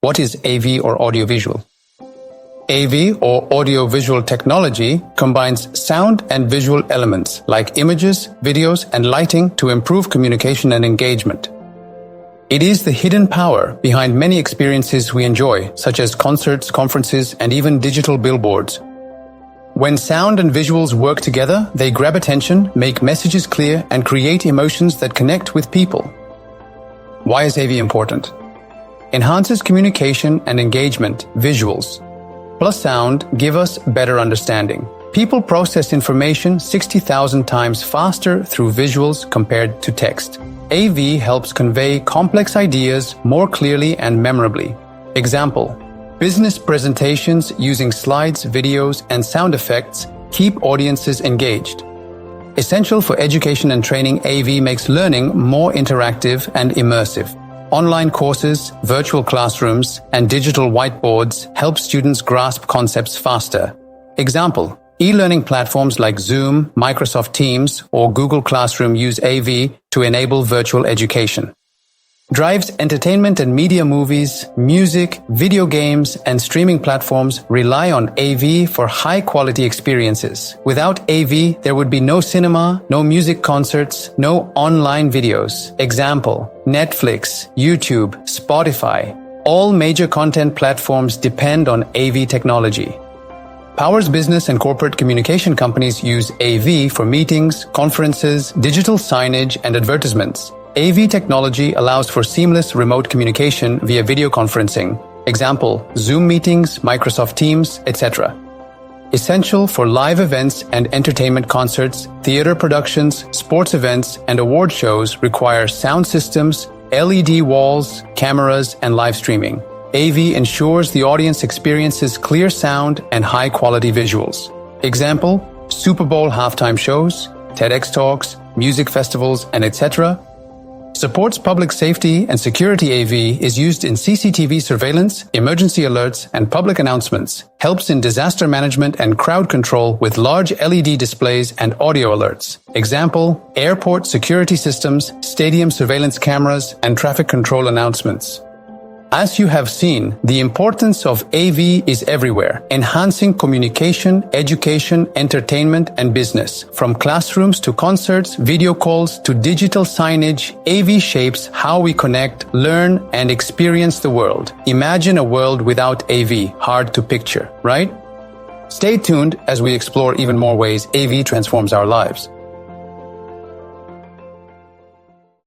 What is AV or audiovisual? AV or audiovisual technology combines sound and visual elements like images, videos, and lighting to improve communication and engagement. It is the hidden power behind many experiences we enjoy, such as concerts, conferences, and even digital billboards. When sound and visuals work together, they grab attention, make messages clear, and create emotions that connect with people. Why is AV important? Enhances communication and engagement. Visuals plus sound give us better understanding. People process information 60,000 times faster through visuals compared to text. AV helps convey complex ideas more clearly and memorably. Example: business presentations using slides, videos, and sound effects keep audiences engaged. Essential for education and training, AV makes learning more interactive and immersive. Online courses, virtual classrooms, and digital whiteboards help students grasp concepts faster. Example: e-learning platforms like Zoom, Microsoft Teams, or Google Classroom use AV to enable virtual education. Drives entertainment and media. Movies, music, video games, and streaming platforms rely on AV for high-quality experiences. Without AV, there would be no cinema, no music concerts, no online videos. Example: Netflix, YouTube, Spotify. All major content platforms depend on AV technology. Powers business and corporate communication companies use AV for meetings, conferences, digital signage, and advertisements. AV technology allows for seamless remote communication via video conferencing. Example: Zoom meetings, Microsoft Teams, etc. Essential for live events and entertainment. Concerts, theater productions, sports events, and award shows require sound systems, LED walls, cameras, and live streaming. AV ensures the audience experiences clear sound and high-quality visuals. Example: Super Bowl halftime shows, TEDx talks, music festivals, and etc. Supports public safety and security. AV is used in CCTV surveillance, emergency alerts, and public announcements. Helps in disaster management and crowd control with large LED displays and audio alerts. Example: airport security systems, stadium surveillance cameras, and traffic control announcements. As you have seen, the importance of AV is everywhere, enhancing communication, education, entertainment, and business. From classrooms to concerts, video calls to digital signage, AV shapes how we connect, learn, and experience the world. Imagine a world without AV. Hard to picture, right? Stay tuned as we explore even more ways AV transforms our lives.